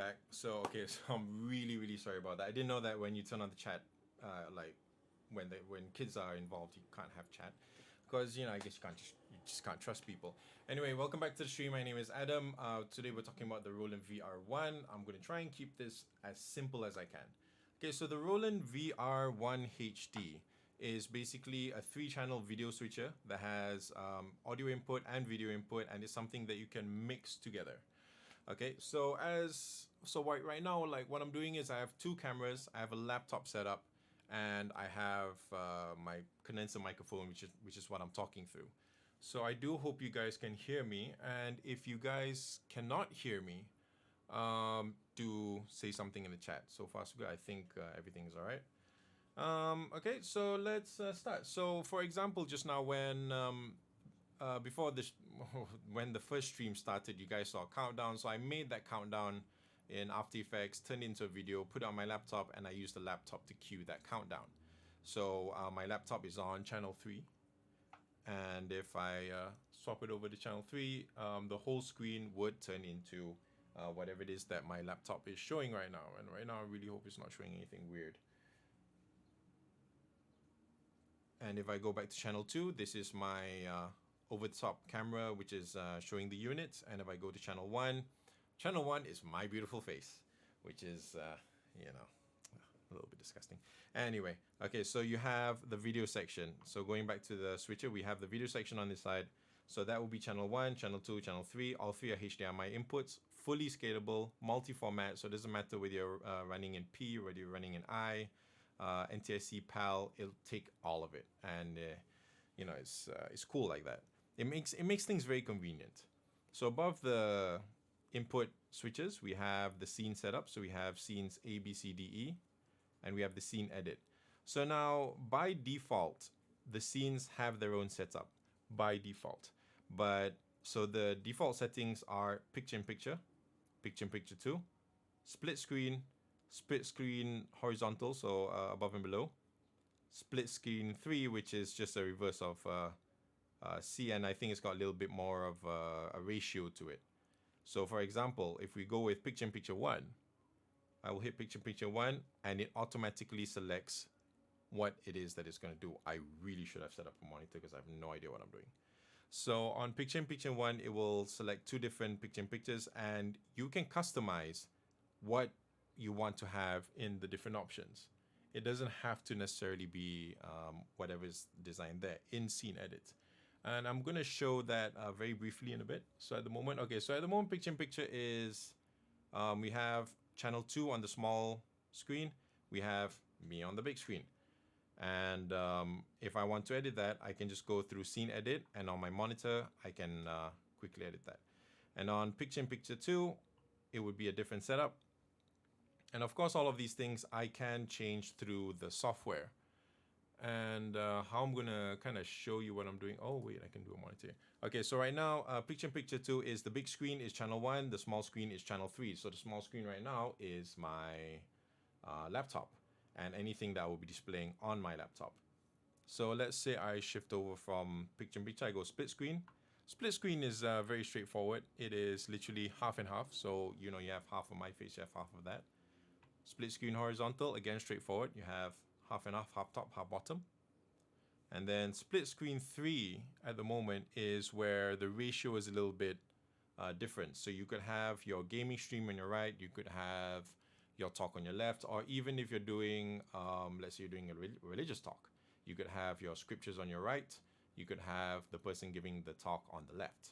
back. So okay, so I'm really sorry about that. I didn't know that when you turn on the chat, like when kids are involved, you can't have chat, because I guess you just can't trust people. Anyway, welcome back to the stream. My name is Adam. Today we're talking about the Roland VR1. I'm gonna try and keep this as simple as I can. Okay, so the Roland VR1HD is basically a 3-channel video switcher that has audio input and video input, and it's something that you can mix together. Okay, so right now, like what I'm doing is I have 2 cameras, I have a laptop set up, and I have my condenser microphone, which is what I'm talking through. So I do hope you guys can hear me, and if you guys cannot hear me, do say something in the chat. So far so good. I think everything is all right. Okay, so let's start. So for example, just now when before this, when the first stream started, you guys saw a countdown. So I made that countdown in After Effects, turned it into a video, put it on my laptop, and I used the laptop to cue that countdown. So my laptop is on channel 3. And if I swap it over to channel 3, the whole screen would turn into whatever it is that my laptop is showing right now. And right now, I really hope it's not showing anything weird. And if I go back to channel 2, this is my over-the-top camera, which is showing the units. And if I go to channel 1 is my beautiful face, which is, a little bit disgusting. Anyway, okay, so you have the video section. So going back to the switcher, we have the video section on this side. So that will be channel 1, channel 2, channel 3. All 3 are HDMI inputs, fully scalable, multi-format. So it doesn't matter whether you're running in P, whether you're running in I, NTSC, PAL, it'll take all of it. And, it's cool like that. It makes things very convenient. So above the input switches, we have the scene setup. So we have scenes A, B, C, D, E, and we have the scene edit. So now by default, the scenes have their own setup by default. But so the default settings are picture-in-picture, picture-in-picture 2, split screen horizontal, so above and below, split screen 3, which is just a reverse of C, and I think it's got a little bit more of a ratio to it. So for example, if we go with picture-in-picture 1, I will hit picture-in-picture 1, and it automatically selects what it is that it's going to do. I really should have set up a monitor because I have no idea what I'm doing. So on picture-in-picture 1, it will select 2 different picture-in-pictures, and you can customize what you want to have in the different options. It doesn't have to necessarily be whatever is designed there in scene edit. And I'm going to show that very briefly in a bit. So at the moment, picture-in-picture is, we have channel 2 on the small screen. We have me on the big screen. And if I want to edit that, I can just go through scene edit, and on my monitor, I can quickly edit that. And on picture-in-picture 2, it would be a different setup. And of course, all of these things I can change through the software. And how I'm going to kind of show you what I'm doing. Oh, wait, I can do a monitor. Okay, so right now, picture-in-picture 2 is the big screen is channel 1. The small screen is channel 3. So the small screen right now is my laptop and anything that will be displaying on my laptop. So let's say I shift over from picture-in-picture. I go split screen. Split screen is very straightforward. It is literally half and half. So, you have half of my face, you have half of that. Split screen horizontal, again, straightforward. You have half and half top, half bottom. And then split screen 3 at the moment is where the ratio is a little bit different. So you could have your gaming stream on your right, you could have your talk on your left, or even if you're doing, let's say you're doing a religious talk, you could have your scriptures on your right, you could have the person giving the talk on the left.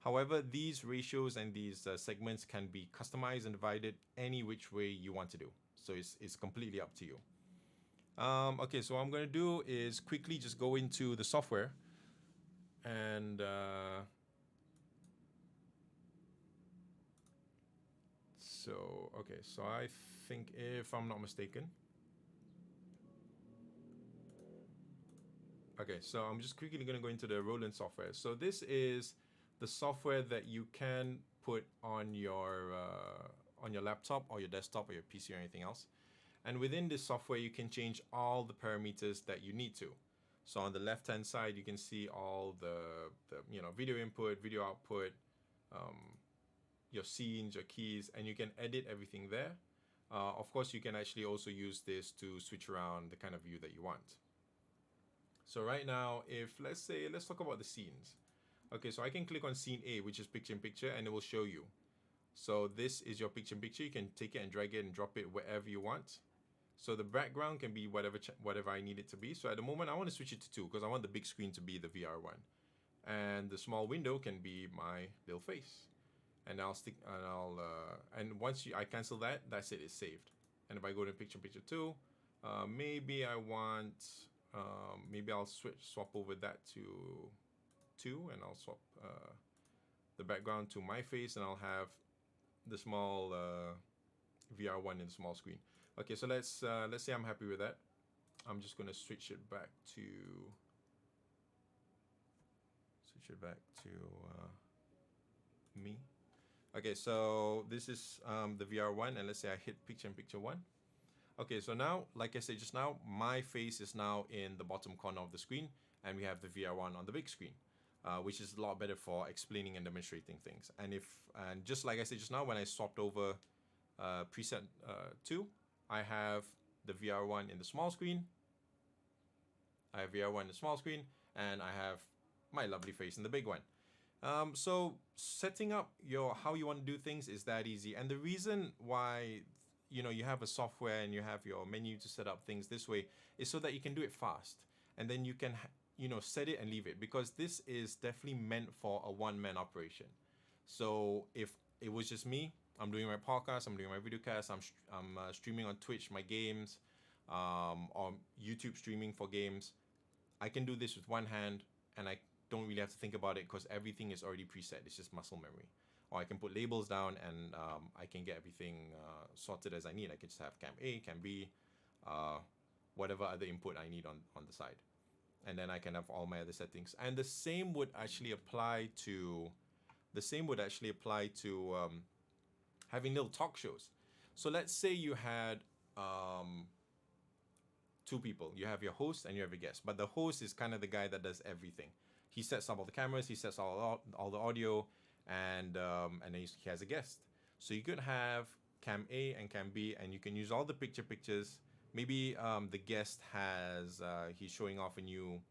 However, these ratios and these segments can be customized and divided any which way you want to do. So it's completely up to you. Okay, so what I'm going to do is quickly just go into the software and so I think, if I'm not mistaken, okay, so I'm just quickly going to go into the Roland software. So this is the software that you can put on your laptop or your desktop or your PC or anything else. And within this software, you can change all the parameters that you need to. So on the left-hand side, you can see all the video input, video output, your scenes, your keys, and you can edit everything there. Of course, you can actually also use this to switch around the kind of view that you want. So right now, if let's talk about the scenes. Okay, so I can click on scene A, which is picture in picture, and it will show you. So this is your picture in picture. You can take it and drag it and drop it wherever you want. So the background can be whatever I need it to be. So at the moment, I want to switch it to 2 because I want the big screen to be the VR1, and the small window can be my little face. And and once I cancel that, that's it. It's saved. And if I go to picture in picture 2, maybe I want maybe I'll swap over that to 2, and I'll swap the background to my face, and I'll have the small VR1 in the small screen. Okay, so let's say I'm happy with that. I'm just gonna switch it back to me. Okay, so this is the VR1, and let's say I hit picture in picture 1. Okay, so now, like I said just now, my face is now in the bottom corner of the screen, and we have the VR1 on the big screen, which is a lot better for explaining and demonstrating things. And just like I said just now, when I swapped over preset 2, I have the VR1 in the small screen. I have VR1 in the small screen, and I have my lovely face in the big one. So setting up how you want to do things is that easy. And the reason why you have a software and you have your menu to set up things this way is so that you can do it fast, and then you can set it and leave it, because this is definitely meant for a one-man operation. So if it was just me, I'm doing my podcast, I'm doing my videocast, I'm streaming on Twitch my games, or YouTube streaming for games, I can do this with one hand, and I don't really have to think about it because everything is already preset. It's just muscle memory. Or I can put labels down, and I can get everything sorted as I need. I can just have cam A, cam B, whatever other input I need on the side. And then I can have all my other settings. And the same would actually apply to having little talk shows. So let's say you had 2 people. You have your host and you have your guest. But the host is kind of the guy that does everything. He sets up all the cameras, he sets all the audio, and then he has a guest. So you could have cam A and cam B, and you can use all the pictures. Maybe the guest he's showing off a new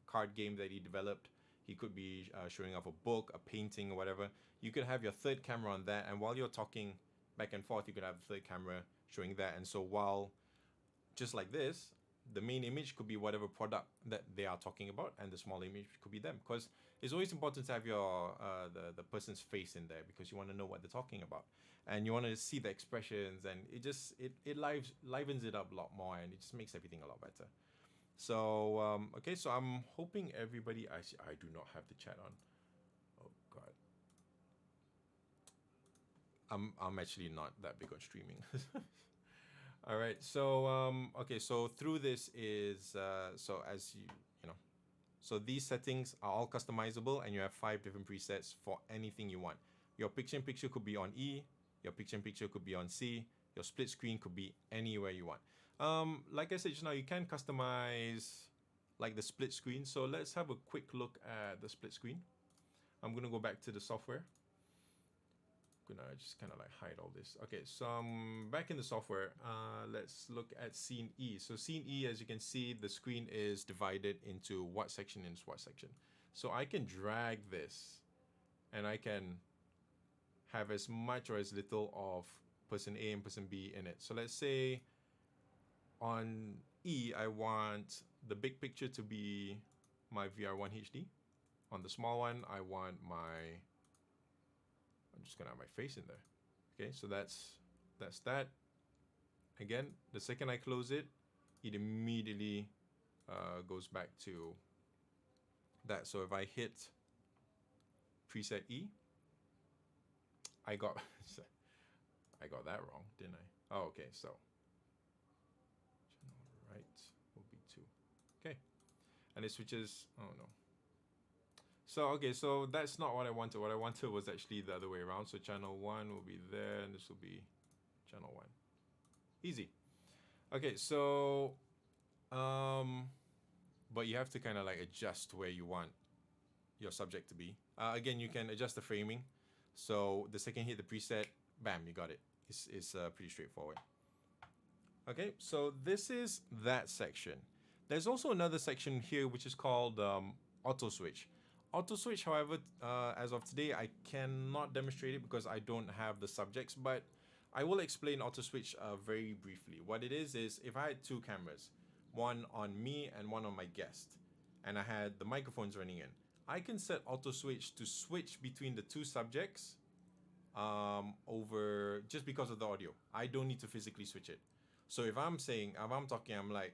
card game that he developed. He could be showing off a book, a painting, or whatever. You could have your third camera on that, and while you're talking back and forth, you could have the third camera showing that. And so while, just like this, the main image could be whatever product that they are talking about, and the small image could be them. Because it's always important to have your the person's face in there, because you want to know what they're talking about, and you want to see the expressions, and it livens it up a lot more, and it just makes everything a lot better. So okay, so I'm hoping everybody. I do not have the chat on. Oh God. I'm actually not that big on streaming. All right, so okay, so through this is so as you know, so these settings are all customizable, and you have 5 different presets for anything you want. Your picture in picture could be on E, your picture in picture could be on C, your split screen could be anywhere you want. Like I said just now, you can customize like the split screen. So let's have a quick look at the split screen. I'm gonna go back to the software. Gonna just kind of like hide all this. Okay, so I'm back in the software. Let's look at scene E. So scene E, as you can see, the screen is divided into what section is what section. So I can drag this, and I can have as much or as little of person A and person B in it. So let's say on E, I want the big picture to be my VR1HD. On the small one, I'm just gonna have my face in there. Okay, so that's that. Again, the second I close it, it immediately goes back to that. So if I hit preset E, I got that wrong, didn't I? Oh, okay, so channel right will be 2. Okay, and it switches. Oh no. So okay, so that's not what I wanted. What I wanted was actually the other way around. So channel 1 will be there, and this will be channel 1. Easy. Okay, so but you have to kind of like adjust where you want your subject to be. Again, you can adjust the framing. So the second you hit the preset, bam, you got it. It's pretty straightforward. Okay, so this is that section. There's also another section here which is called auto switch. Auto switch, however, as of today, I cannot demonstrate it because I don't have the subjects, but I will explain auto switch very briefly. What it is if I had two cameras, one on me and one on my guest, and I had the microphones running in, I can set auto switch to switch between the two subjects over just because of the audio. I don't need to physically switch it. So if I'm talking, I'm like,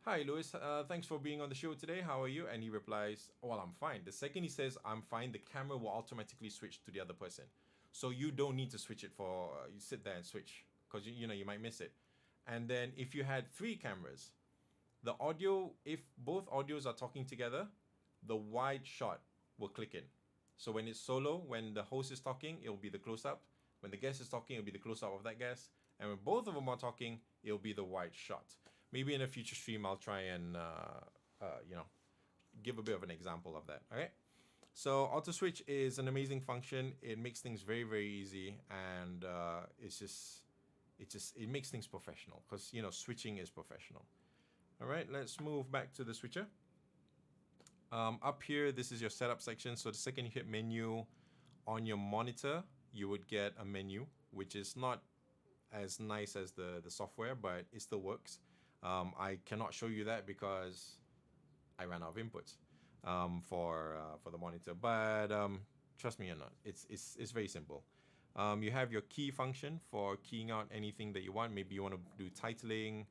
"Hi, Louis. Thanks for being on the show today. How are you?" And he replies, "Well, I'm fine." The second he says, "I'm fine," the camera will automatically switch to the other person. So you don't need to switch it for, you sit there and switch because you might miss it. And then if you had three cameras, the audio, if both audios are talking together, the wide shot will click in. So when it's solo, when the host is talking, it'll be the close up. When the guest is talking, it'll be the close up of that guest. And when both of them are talking, it'll be the wide shot. Maybe in a future stream, I'll try and give a bit of an example of that. Okay. So auto switch is an amazing function. It makes things very, very easy, and it makes things professional because switching is professional. All right, let's move back to the switcher. Up here, this is your setup section. So the second you hit menu on your monitor, you would get a menu, which is not as nice as the software, but it still works. I cannot show you that because I ran out of inputs for the monitor. But trust me or not, it's very simple. You have your key function for keying out anything that you want. Maybe you want to do titling.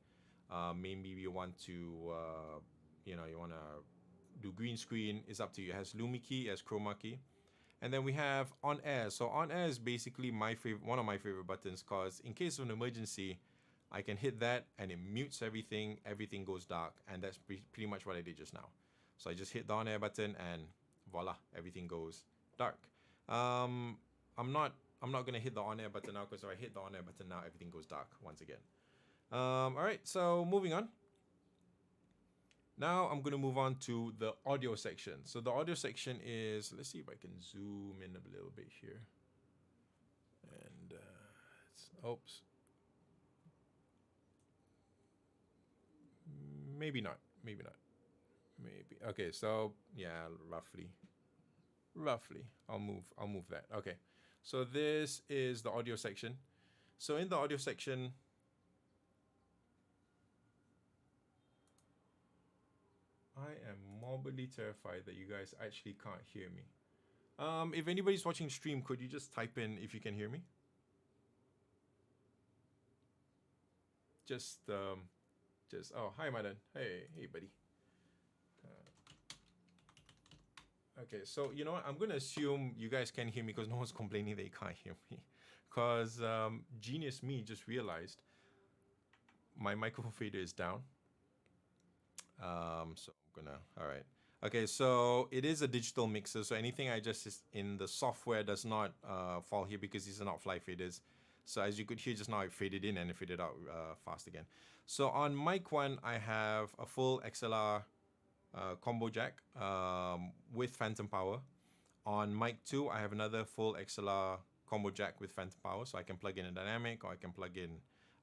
Maybe you want to you want to do green screen. It's up to you. It has Lumi key, it has chroma key. And then we have on air. So on air is basically one of my favorite buttons because in case of an emergency, I can hit that and it mutes everything. Everything goes dark, and that's pretty much what I did just now. So I just hit the on air button and voila, everything goes dark. I'm not gonna hit the on air button now because if I hit the on air button now, everything goes dark once again. All right, so moving on. Now I'm going to move on to the audio section. So the audio section is, let's see if I can zoom in a little bit here. And oops. Maybe not. Maybe. Okay, so yeah, roughly. I'll move that. Okay. So this is the audio section. So in the audio section, I am morbidly terrified that you guys actually can't hear me. If anybody's watching stream, could you just type in if you can hear me? Just oh, hi Madan. Hey buddy. Okay, so you know what? I'm gonna assume you guys can hear me because no one's complaining that you can't hear me. Because genius me just realized my microphone fader is down. So I'm gonna, all right. Okay, so it is a digital mixer, so anything I just in the software does not fall here because these are not fly faders. So as you could hear just now, it faded in and it faded out fast again. So on mic 1, I have a full XLR combo jack with phantom power. On mic 2, I have another full XLR combo jack with phantom power, so I can plug in a dynamic, or I can plug in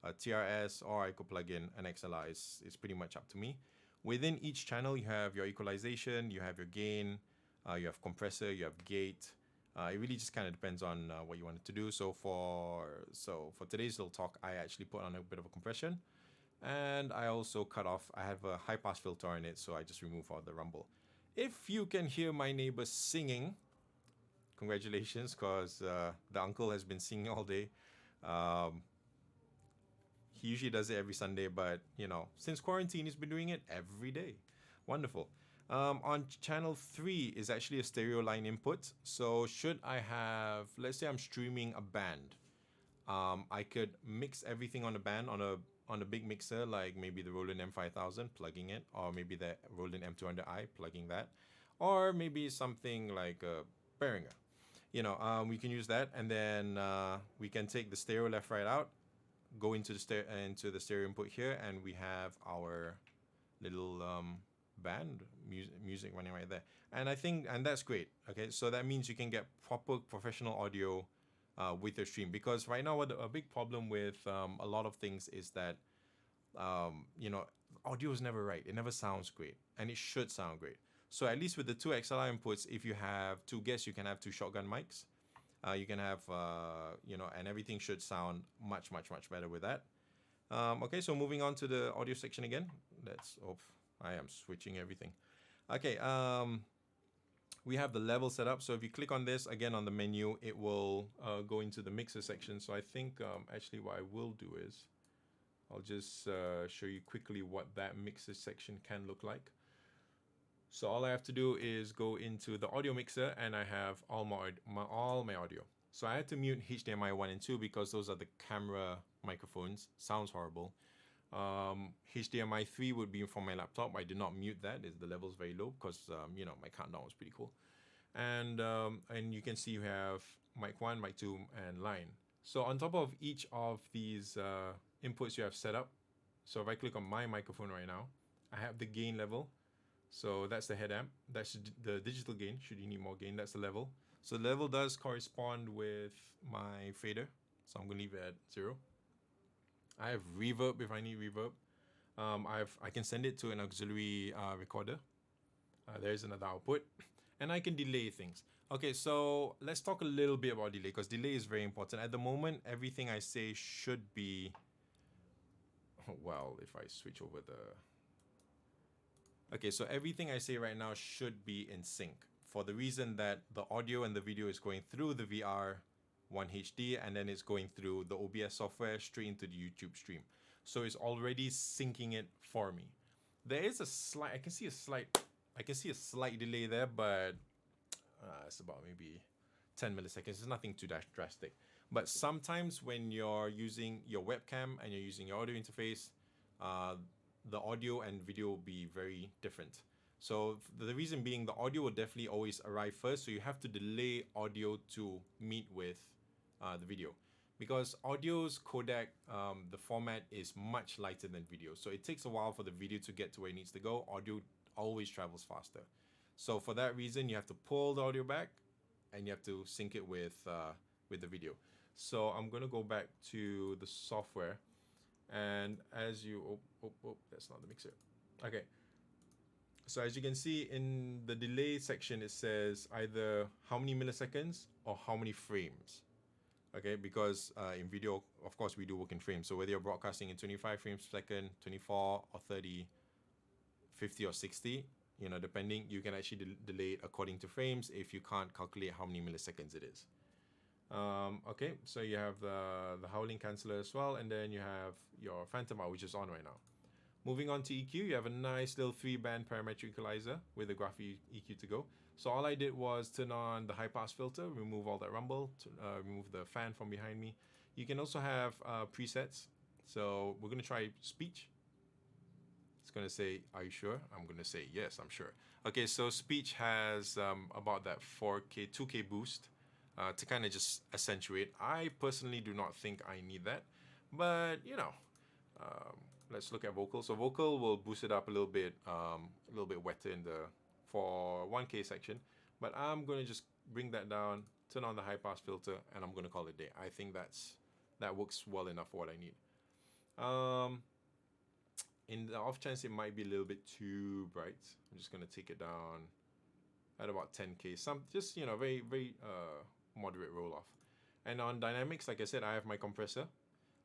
a TRS, or I could plug in an XLR. It's pretty much up to me. Within each channel, you have your equalization, you have your gain, you have compressor, you have gate. It really just kind of depends on what you wanted to do. So for today's little talk, I actually put on a bit of a compression, and I also cut off. I have a high pass filter in it, so I just remove all the rumble. If you can hear my neighbor singing, congratulations, because the uncle has been singing all day. He usually does it every Sunday, but since quarantine, he's been doing it every day. Wonderful. On channel 3 is actually a stereo line input. So should I have, let's say I'm streaming a band, I could mix everything on the band on a big mixer, like maybe the Roland M5000, plugging it, or maybe the Roland M200i, plugging that, or maybe something like a Behringer. We can use that, and then we can take the stereo left, right out, go into the stereo input here, and we have our little band music running right there, and I think and that's great. Okay, so that means you can get proper professional audio with your stream, because right now what a big problem with a lot of things is that you know, audio is never right. It never sounds great, and it should sound great. So at least with the two XLR inputs, if you have two guests, you can have two shotgun mics. You can have, you know, and everything should sound much, much, much better with that. Okay, so moving on to the audio section again. Let's, oh, I am switching everything. Okay, we have the level set up. So if you click on this, again on the menu, it will go into the mixer section. So I think actually what I will do is, I'll just show you quickly what that mixer section can look like. So all I have to do is go into the audio mixer, and I have all my audio. So I had to mute HDMI 1 and 2 because those are the camera microphones. Sounds horrible. HDMI 3 would be from my laptop. I did not mute that. The level's very low because you know, my countdown was pretty cool. And you can see you have mic 1, mic 2, and line. So on top of each of these inputs you have set up, so if I click on my microphone right now, I have the gain level. So that's the head amp. That's the digital gain. Should you need more gain, that's the level. So the level does correspond with my fader. So I'm gonna leave it at 0. I have reverb if I need reverb. I can send it to an auxiliary recorder. There's another output, and I can delay things. Okay, so let's talk a little bit about delay, because delay is very important. At the moment, everything I say should be, well, if I switch over the... Okay, so everything I say right now should be in sync, for the reason that the audio and the video is going through the VR1HD, and then it's going through the OBS software straight into the YouTube stream. So it's already syncing it for me. There is a slight, I can see a slight delay there, but it's about maybe 10 milliseconds. It's nothing too drastic. But sometimes when you're using your webcam and you're using your audio interface, the audio and video will be very different. So the reason being, the audio will definitely always arrive first, so you have to delay audio to meet with the video. Because audio's codec, the format is much lighter than video. So it takes a while for the video to get to where it needs to go. Audio always travels faster. So for that reason, you have to pull the audio back, and you have to sync it with the video. So I'm gonna go back to the software, and as you, that's not the mixer. Okay. So as you can see in the delay section, it says either how many milliseconds or how many frames. Okay, because in video, of course, we do work in frames. So whether you're broadcasting in 25 frames per second, 24 or 30, 50 or 60, you know, depending, you can actually delay it according to frames if you can't calculate how many milliseconds it is. Okay, so you have the howling canceller as well, and then you have your phantom out, which is on right now. Moving on to EQ, you have a nice little 3-band parametric equalizer with a graph EQ to go. So all I did was turn on the high pass filter, remove all that rumble, remove the fan from behind me. You can also have presets. So we're gonna try speech. It's gonna say, are you sure? I'm gonna say, yes, I'm sure. Okay, so speech has about that 4K, 2K boost to kind of just accentuate. I personally do not think I need that, but you know, let's look at vocal. So vocal will boost it up a little bit wetter in the for 1K section, but I'm gonna just bring that down, turn on the high pass filter, and I'm gonna call it a day. I think that works well enough for what I need. In the off chance it might be a little bit too bright, I'm just gonna take it down at about 10K. Some just, you know, very moderate roll off. And on dynamics, like I said, I have my compressor.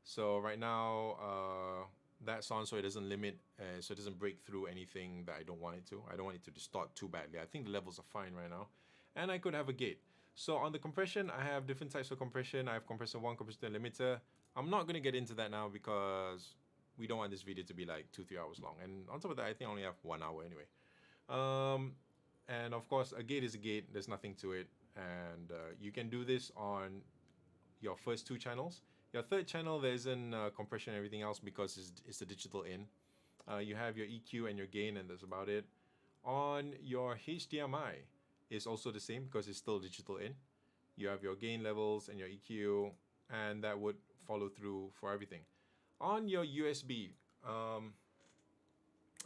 So right now, that's on so it doesn't limit, so it doesn't break through anything that I don't want it to. I don't want it to distort too badly. I think the levels are fine right now. And I could have a gate. So on the compression, I have different types of compression. I have compressor 1, compressor 2, limiter. I'm not gonna get into that now because we don't want this video to be like 2-3 hours long. And on top of that, I think I only have 1 hour anyway. And of course, a gate is a gate. There's nothing to it. And you can do this on your first 2 channels. Your third channel, there isn't compression and everything else because it's the digital in. You have your EQ and your gain, and that's about it. On your HDMI, it's also the same because it's still digital in. You have your gain levels and your EQ, and that would follow through for everything. On your USB,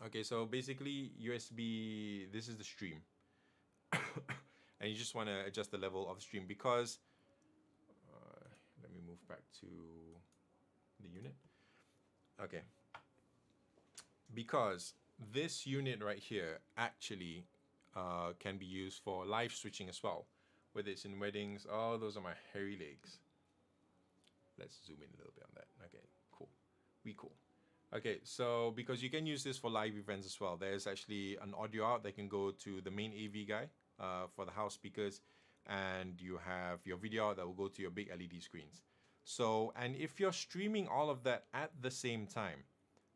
Okay, so basically USB, this is the stream. And you just want to adjust the level of the stream because, let me move back to the unit. Okay. Because this unit right here actually can be used for live switching as well, whether it's in weddings. Oh, those are my hairy legs. Let's zoom in a little bit on that. Okay, cool. Cool. Okay, so because you can use this for live events as well, there's actually an audio out that can go to the main AV guy for the house speakers, and you have your video out that will go to your big LED screens. So, and if you're streaming all of that at the same time,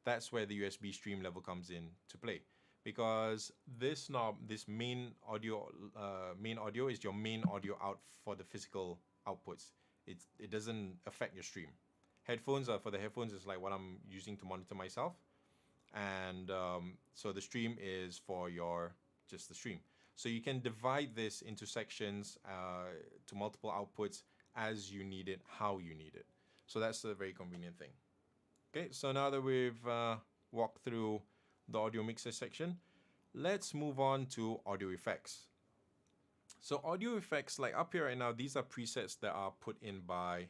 that's where the USB stream level comes in to play, because this knob, this main audio is your main audio out for the physical outputs. It doesn't affect your stream. Headphones are for the headphones is like what I'm using to monitor myself, and so the stream is for your just the stream. So you can divide this into sections to multiple outputs as you need it, how you need it. So that's a very convenient thing. Okay, so now that we've walked through the audio mixer section, let's move on to audio effects. So audio effects, like up here right now, these are presets that are put in by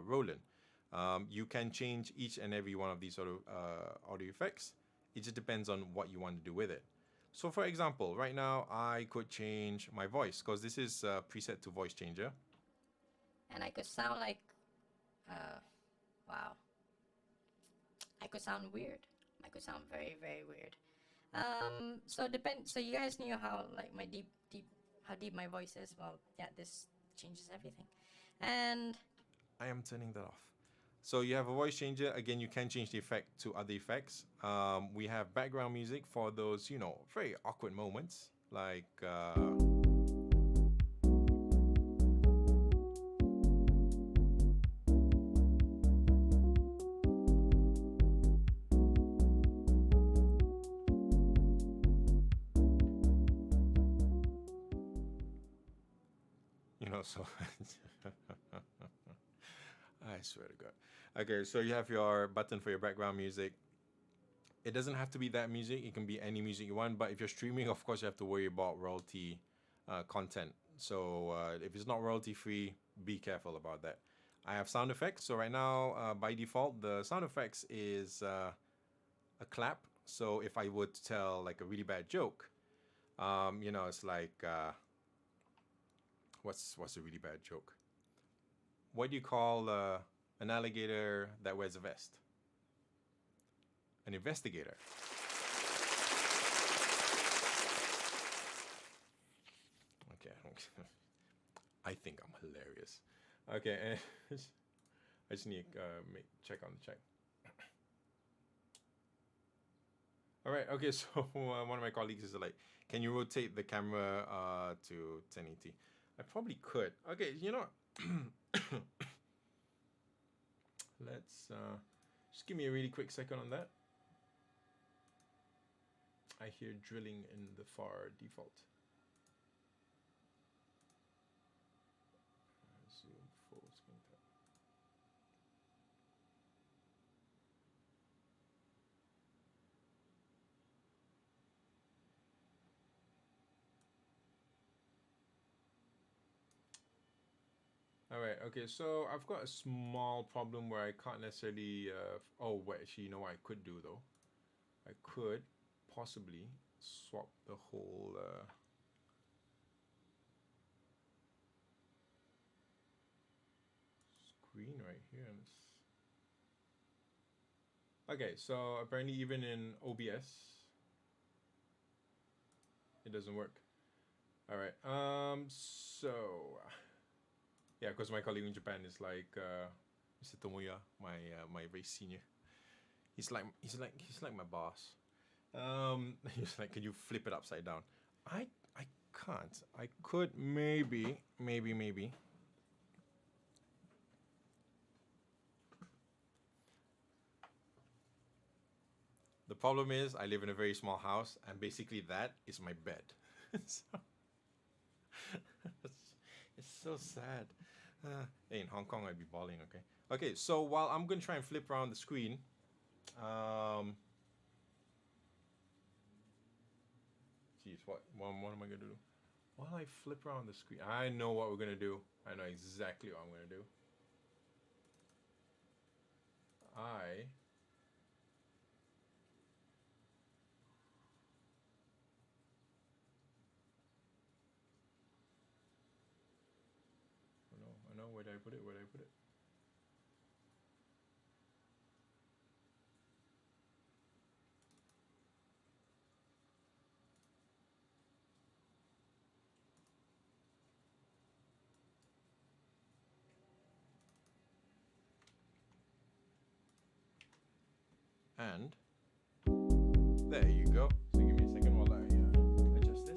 Roland. You can change each and every one of these sort of audio effects. It just depends on what you want to do with it. So for example, right now I could change my voice because this is preset to voice changer. And I could sound like, wow. I could sound weird. I could sound very, very weird. So you guys knew how like my how deep my voice is. Well, yeah, this changes everything. And I am turning that off. So you have a voice changer. Again, you can change the effect to other effects. We have background music for those, very awkward moments, like. So I swear to God. Okay, so you have your button for your background music. It doesn't have to be that music. It can be any music you want. But if you're streaming, of course, you have to worry about royalty content. So if it's not royalty free, be careful about that. I have sound effects. So right now, by default, the sound effects is a clap. So if I would tell like a really bad joke, it's like what's a really bad joke? What do you call an alligator that wears a vest? An investigator. Okay, I think I'm hilarious. Okay, I just need to check on the check. All right, okay, so one of my colleagues is like, can you rotate the camera to 1080? I probably could. Okay, let's just give me a really quick second on that. I hear drilling in the far default. Zoom full screen tap. All right, okay, so I've got a small problem where I can't necessarily, actually, you know what I could do though? I could possibly swap the whole, screen right here. Okay, so apparently even in OBS, it doesn't work. All right, so yeah, because my colleague in Japan is like Mr. Tomoya, my very senior. He's like my boss. He's like, can you flip it upside down? I can't. I could maybe. The problem is I live in a very small house, and basically that is my bed. So, it's so sad. Hey, in Hong Kong, I'd be bawling. Okay. So while I'm gonna try and flip around the screen, Jeez, what am I gonna do? While I flip around the screen, I know what we're gonna do. I know exactly what I'm gonna do. I I know. Where did I put it? Where did I put it? And there you go. So give me a second while I adjust this.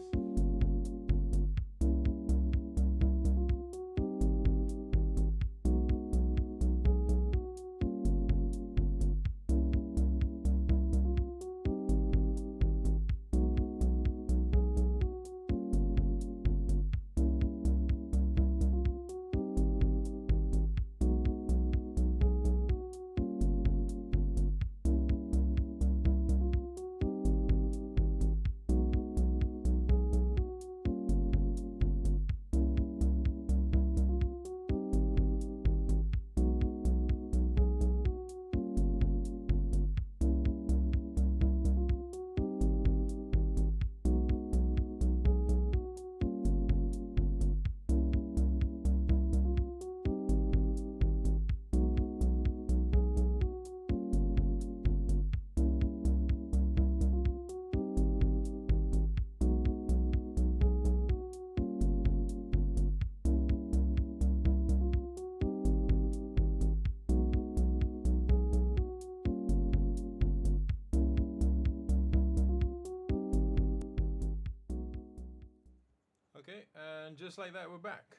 Okay, and just like that, we're back.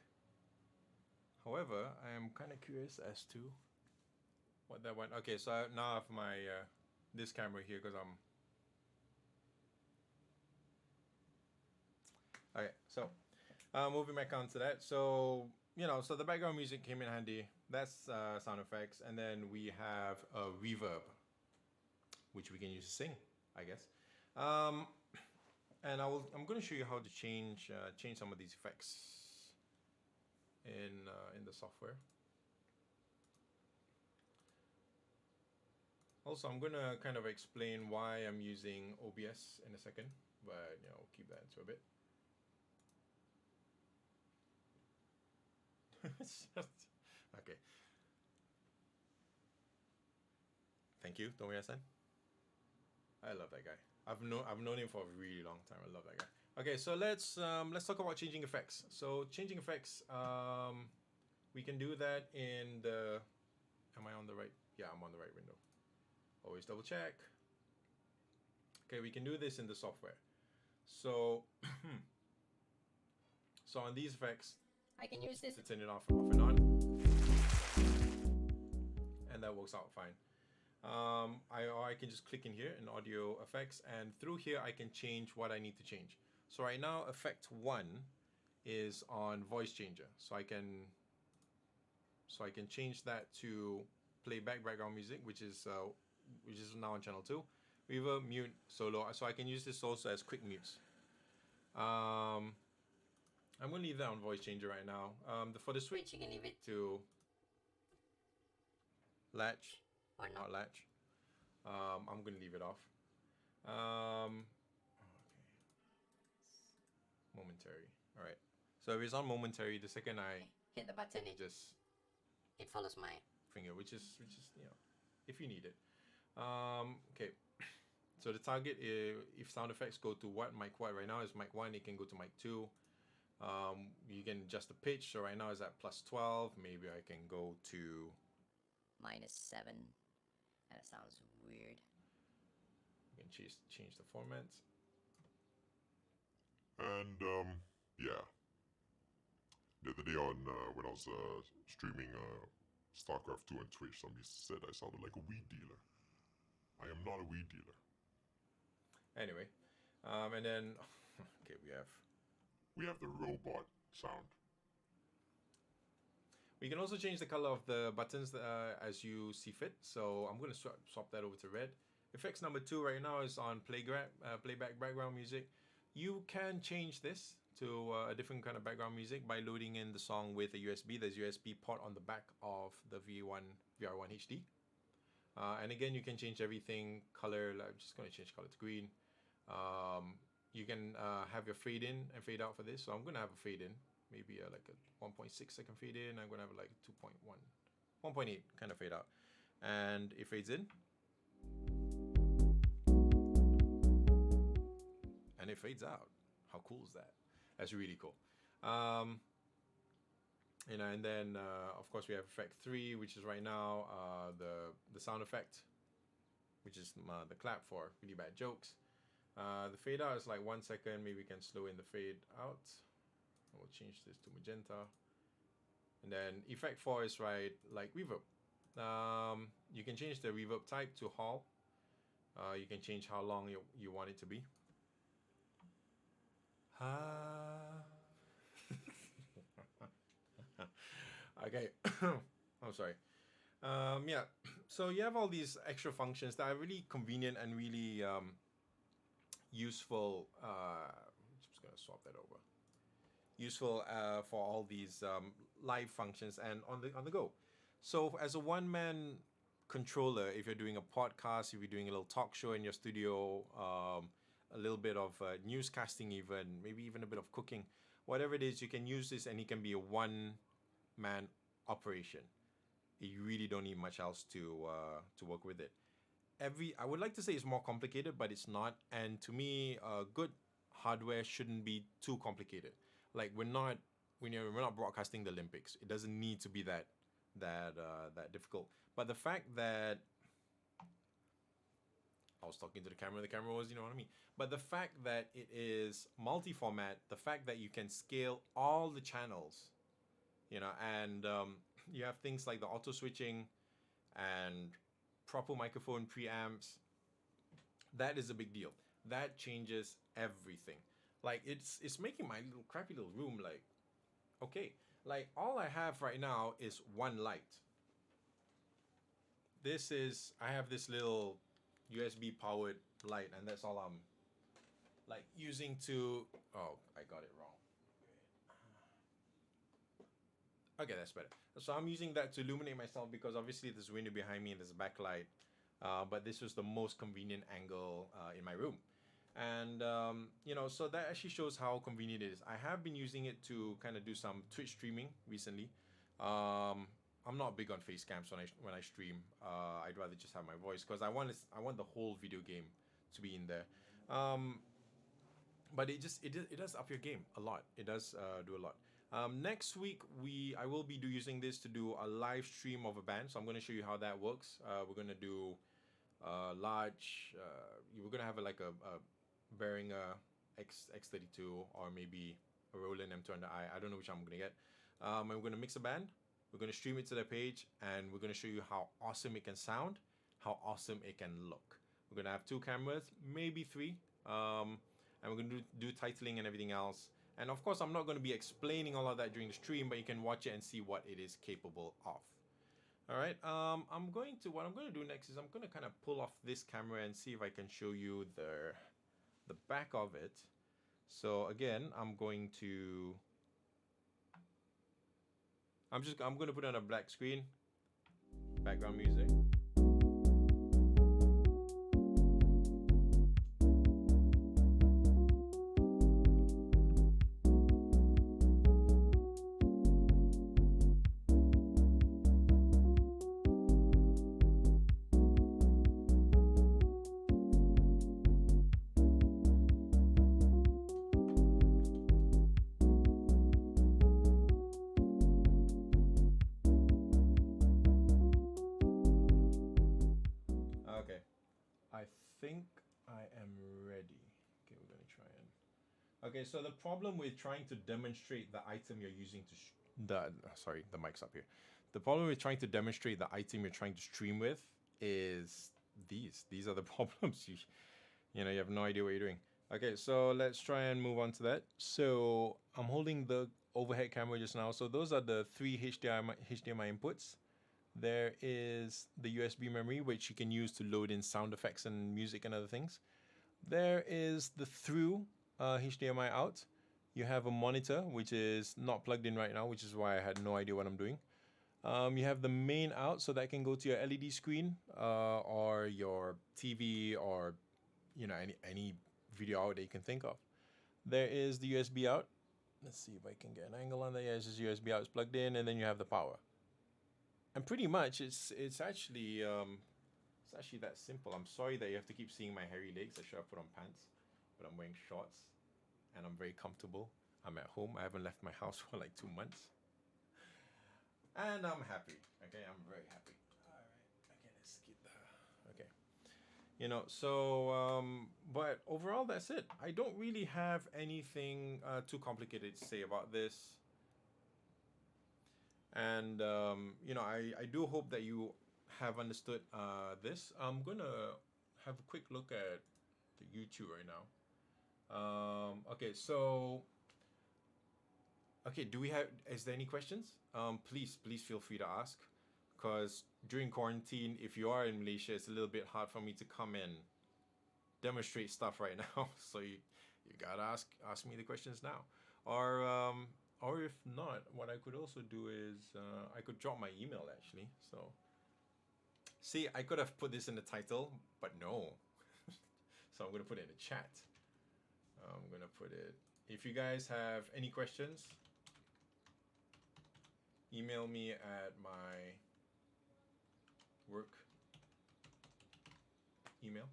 However, I am kind of curious as to what that went. Okay, so now I have my this camera here because I'm. Okay, so moving back on to that. So so the background music came in handy. That's sound effects, and then we have a reverb, which we can use to sing, I guess. And I'm going to show you how to change some of these effects in the software. Also, I'm going to kind of explain why I'm using OBS in a second, but we'll keep that to a bit. Okay. Thank you, Tomoya-san. I love that guy. I've known him for a really long time. I love that guy. Okay, so let's talk about changing effects. So changing effects, we can do that in the. Am I on the right? Yeah, I'm on the right window. Always double check. Okay, we can do this in the software. So, so on these effects, I can use this to turn it off and on, and that works out fine. I can just click in here in audio effects, and through here I can change what I need to change. So right now, effect 1 is on voice changer. So I can change that to playback background music, which is now on channel 2. Reverb, mute, solo. So I can use this also as quick mutes. I'm gonna leave that on voice changer right now. For the switch, you can leave it to latch or not latch. I'm gonna leave it off. Okay. Momentary. All right. So if it's on momentary, the second I hit the button, it follows my finger, which is if you need it. Okay. So the target, if sound effects go to what mic what right now is mic 1, it can go to mic 2. You can adjust the pitch. So right now it's at +12. Maybe I can go to -7. That sounds weird. You can change the formats. And yeah, the other day on when I was streaming StarCraft 2 on Twitch, somebody said I sounded like a weed dealer. I am not a weed dealer. Anyway, and then okay, we have the robot sound. We can also change the color of the buttons as you see fit. So I'm going to swap that over to red. Effects number 2 right now is on playback background music. You can change this to a different kind of background music by loading in the song with a USB. There's USB port on the back of the VR1HD. And again, you can change everything color. I'm just going to change color to green. You can have your fade in and fade out for this. So I'm going to have a fade in, maybe like a 1.6 second fade in. I'm going to have like 2.1, 1.8 kind of fade out. And it fades in. And it fades out. How cool is that? That's really cool. And then of course we have effect 3, which is right now the sound effect, which is the clap for really bad jokes. The fade out is like 1 second. Maybe we can slow in the fade out. I will change this to magenta. And then effect 4 is right like reverb. You can change the reverb type to Hall. You can change how long you want it to be. Okay. I'm sorry. Yeah. So you have all these extra functions that are really convenient and really useful. I'm just gonna swap that over. Useful for all these live functions and on the go. So as a one-man controller, if you're doing a podcast, if you're doing a little talk show in your studio, a little bit of newscasting, even maybe even a bit of cooking, whatever it is, you can use this, and it can be a one-man operation. You really don't need much else to work with it. I would like to say it's more complicated, but it's not. And to me, good hardware shouldn't be too complicated. Like we're not broadcasting the Olympics. It doesn't need to be that difficult. But the fact that I was talking to the camera was, you know what I mean. But the fact that it is multi-format, the fact that you can scale all the channels, and you have things like the auto switching and proper microphone preamps, that is a big deal. That changes everything. Like it's making my little crappy little room like okay. Like all I have right now is one light. I have this little USB powered light, and that's all I'm like using to. Oh, I got it wrong. Okay, that's better. So I'm using that to illuminate myself because obviously there's a window behind me and there's a backlight. But this was the most convenient angle in my room. And, so that actually shows how convenient it is. I have been using it to kind of do some Twitch streaming recently. I'm not big on face cams when I stream. I'd rather just have my voice because I want the whole video game to be in there. But it does up your game a lot. It does do a lot. Next week I will be using this to do a live stream of a band. So I'm going to show you how that works. We're going to do large. We're going to have like a Behringer X32 or maybe a Roland M200i. I don't know which I'm going to get. And we're going to mix a band. We're going to stream it to their page, and we're going to show you how awesome it can sound, how awesome it can look. We're going to have 2 cameras, maybe 3. And we're going to do titling and everything else. And of course, I'm not going to be explaining all of that during the stream, but you can watch it and see what it is capable of. All right. What I'm going to do next is I'm going to kind of pull off this camera and see if I can show you the back of it. So again, I'm going to put on a black screen, background music. Okay, so the problem with trying to demonstrate the item you're using the mic's up here. The problem with trying to demonstrate the item you're trying to stream with is these. These are the problems. You have no idea what you're doing. Okay, so let's try and move on to that. So I'm holding the overhead camera just now. So those are the 3 HDMI inputs. There is the USB memory, which you can use to load in sound effects and music and other things. There is the through, HDMI out. You have a monitor, which is not plugged in right now, which is why I had no idea what I'm doing. You have the main out, so that can go to your LED screen or your TV or any video out that you can think of. There is the USB out. Let's see if I can get an angle on that. Yeah, it's just USB out. It's plugged in, and then you have the power. And pretty much, it's actually that simple. I'm sorry that you have to keep seeing my hairy legs. I should have put on pants, but I'm wearing shorts, and I'm very comfortable. I'm at home. I haven't left my house for like 2 months, and I'm happy. Okay, I'm very happy. All right, okay, let's get that. Okay, but overall, that's it. I don't really have anything too complicated to say about this. And I do hope that you have understood this. I'm gonna have a quick look at the YouTube right now. Okay, so do we have? Is there any questions? Please feel free to ask, because during quarantine, if you are in Malaysia, it's a little bit hard for me to come and demonstrate stuff right now. So you gotta ask me the questions now, or if not, what I could also do is I could drop my email actually. So, see, I could have put this in the title, but no. So I'm gonna put it in the chat. I'm gonna put it. If you guys have any questions, email me at my work email.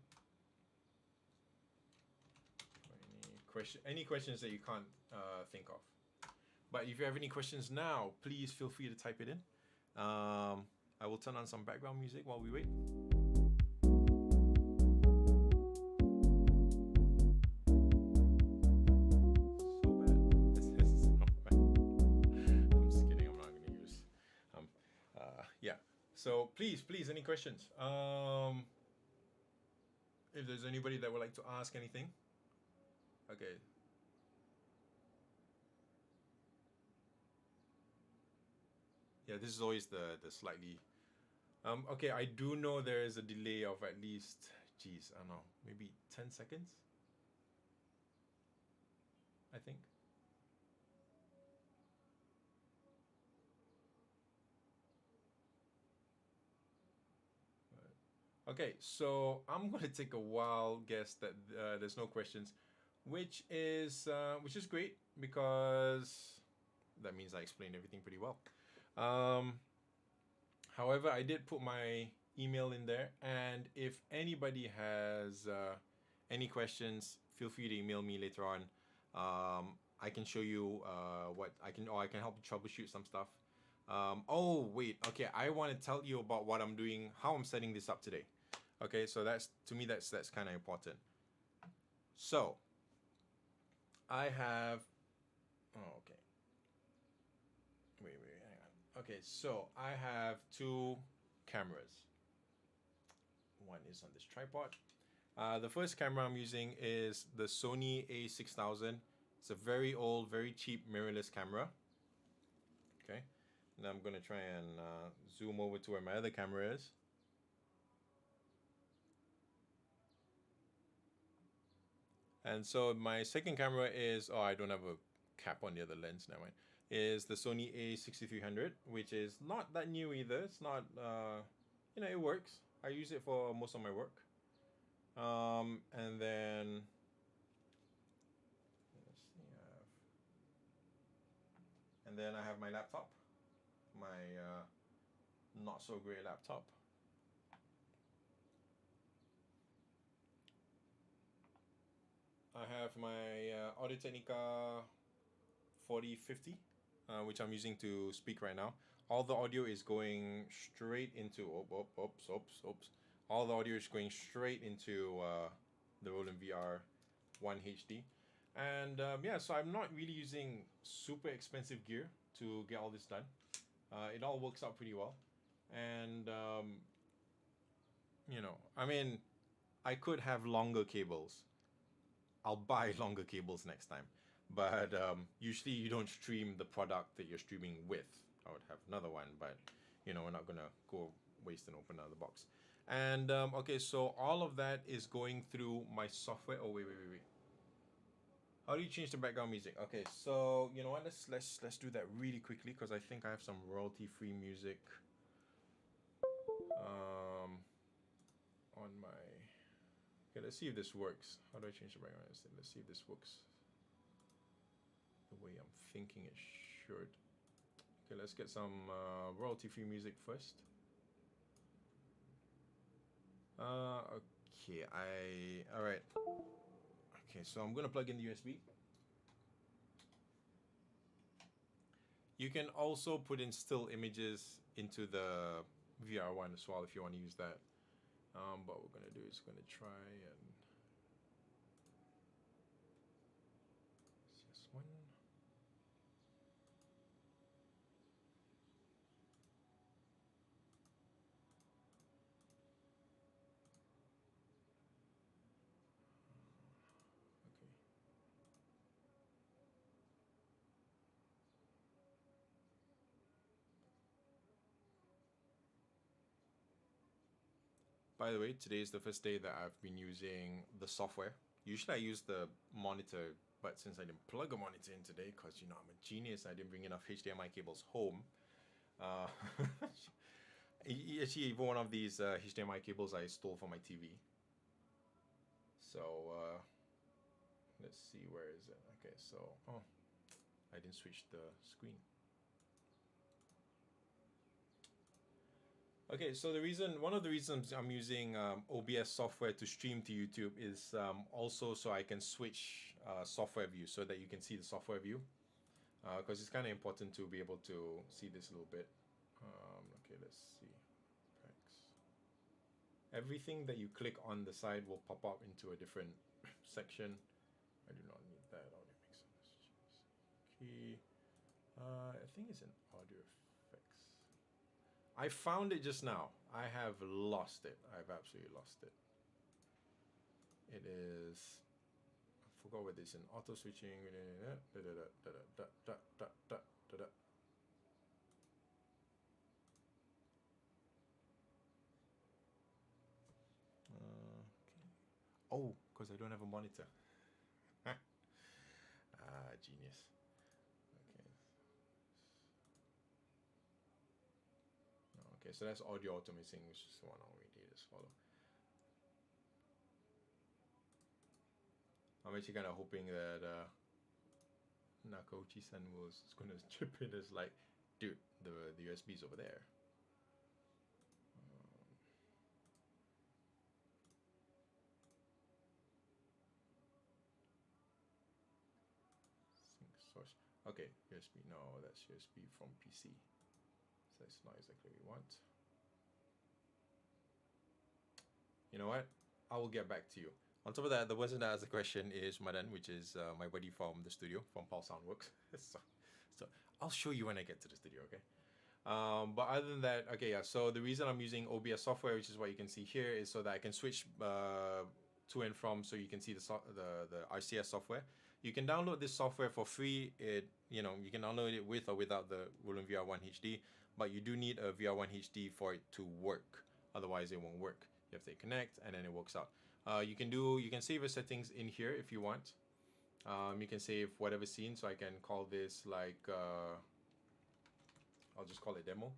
Any questions that you can't think of. But if you have any questions now, please feel free to type it in. I will turn on some background music while we wait. I'm just kidding. I'm not going to use. Yeah. So please, any questions? If there's anybody that would like to ask anything. Okay. Yeah, this is always the slightly. Okay, I do know there is a delay of at least, geez, I don't know, maybe 10 seconds. I think. Okay, so I'm gonna take a wild guess that there's no questions, which is great, because that means I explained everything pretty well. However, I did put my email in there, and if anybody has any questions, feel free to email me later on. I can show you what I can, or I can help you troubleshoot some stuff. Oh wait, okay, I want to tell you about what I'm doing, how I'm setting this up today. Okay, so that's, to me, that's kind of important. So I have, oh, okay. Wait, hang on. Okay, so I have two cameras. One is on this tripod. The first camera I'm using is the Sony A6000. It's a very old, very cheap mirrorless camera. Okay, now I'm gonna try and zoom over to where my other camera is. And so my second camera is, oh, I don't have a cap on the other lens, never mind. Is the Sony A6300, which is not that new either. It's not, it works. I use it for most of my work. And then, let's see, and then I have my laptop, my not so great laptop. I have my Audio-Technica 4050, which I'm using to speak right now. All the audio is going straight into, oops. All the audio is going straight into the Roland VR1HD. And yeah, so I'm not really using super expensive gear to get all this done. It all works out pretty well. And, I mean, I could have longer cables. I'll buy longer cables next time. But usually you don't stream the product that you're streaming with. I would have another one, but we're not gonna go waste and open another box. And okay, so all of that is going through my software. Oh, wait. How do you change the background music? Okay, so you know what? Let's do that really quickly because I think I have some royalty-free music um, on my. Okay, let's see if this works. How do I change the background? Let's see if this works the way I'm thinking it should. Okay, let's get some royalty-free music first. Okay, all right. Okay, so I'm gonna plug in the USB. You can also put in still images into the VR1 as well if you want to use that. But what we're gonna do is gonna try and this one. Okay. By the way, today is the first day that I've been using the software. Usually I use the monitor, but since I didn't plug a monitor in today, because you know I'm a genius, I didn't bring enough HDMI cables home. Uh, actually, even one of these HDMI cables I stole from my TV. So let's see, where is it? Okay, so oh, I didn't switch the screen. Okay, so one of the reasons I'm using OBS software to stream to YouTube is also so I can switch software view so that you can see the software view. Because it's kind of important to be able to see this a little bit. Okay, let's see. Packs. Everything that you click on the side will pop up into a different section. I do not need that. Audio mixer. Key. I think it's an audio effects. I found it just now. I have lost it. I've absolutely lost it. It is. I forgot what this in auto switching. Oh, because I don't have a monitor. Genius. Okay. Okay, so that's audio auto mixing, which is the one I already just follow. I'm actually kind of hoping that Nakauchi-san is going to chip in as like, dude, the USB's over there. Sync source. Okay, USB. No, that's USB from PC. So that's not exactly what we want. You know what? I will get back to you. On top of that, the person that asked the question is Madan, which is my buddy from the studio, from Paul Soundworks. so I'll show you when I get to the studio, okay? But other than that, okay, yeah. So the reason I'm using OBS software, which is what you can see here, is so that I can switch to and from, so you can see the RCS software. You can download this software for free. You can download it with or without the Roland VR1HD, but you do need a VR1HD for it to work. Otherwise, it won't work. You have to connect, and then it works out. You can save your settings in here if you want. You can save whatever scene. So I can call this like. I'll just call it demo.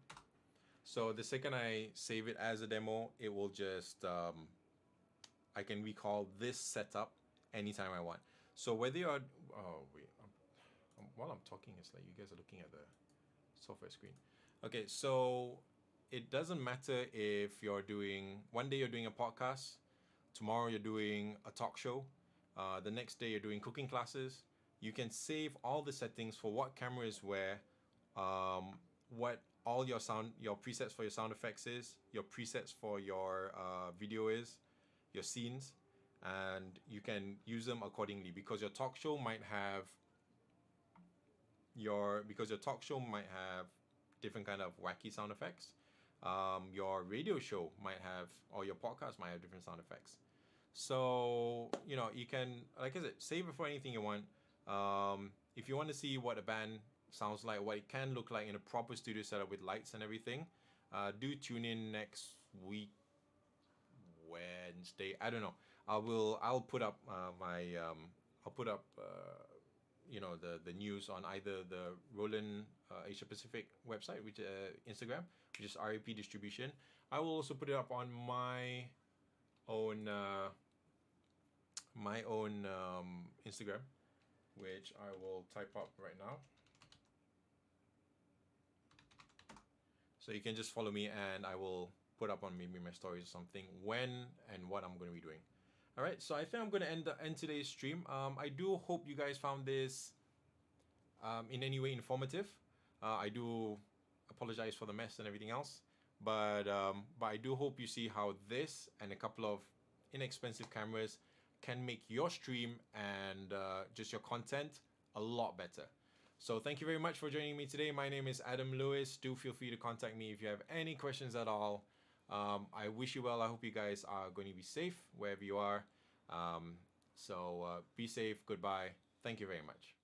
So the second I save it as a demo, it will just, I can recall this setup anytime I want. So whether you're, oh wait, while I'm talking, it's like you guys are looking at the software screen. Okay, so it doesn't matter if one day you're doing a podcast, tomorrow you're doing a talk show, the next day you're doing cooking classes. You can save all the settings for what camera is where, what all your presets for your sound effects is, your presets for your video is, your scenes, and you can use them accordingly because your talk show might have different kind of wacky sound effects. Your radio show might have, or your podcast might have different sound effects. So you can, like I said, save it for anything you want. If you want to see what a band sounds like, what it can look like in a proper studio setup with lights and everything, do tune in next week, Wednesday. I don't know. I'll put up my I'll put up the news on either the Roland Asia Pacific website, which Instagram, which is RAP Distribution. I will also put it up on my own Instagram, which I will type up right now. So you can just follow me, and I will put up on maybe my stories or something when and what I'm going to be doing. All right, so I think I'm going to end today's stream. I do hope you guys found this in any way informative. I do apologize for the mess and everything else, but I do hope you see how this and a couple of inexpensive cameras can make your stream and just your content a lot better. So thank you very much for joining me today. My name is Adam Lewis. Do feel free to contact me if you have any questions at all. I wish you well. I hope you guys are going to be safe wherever you are. So be safe. Goodbye. Thank you very much.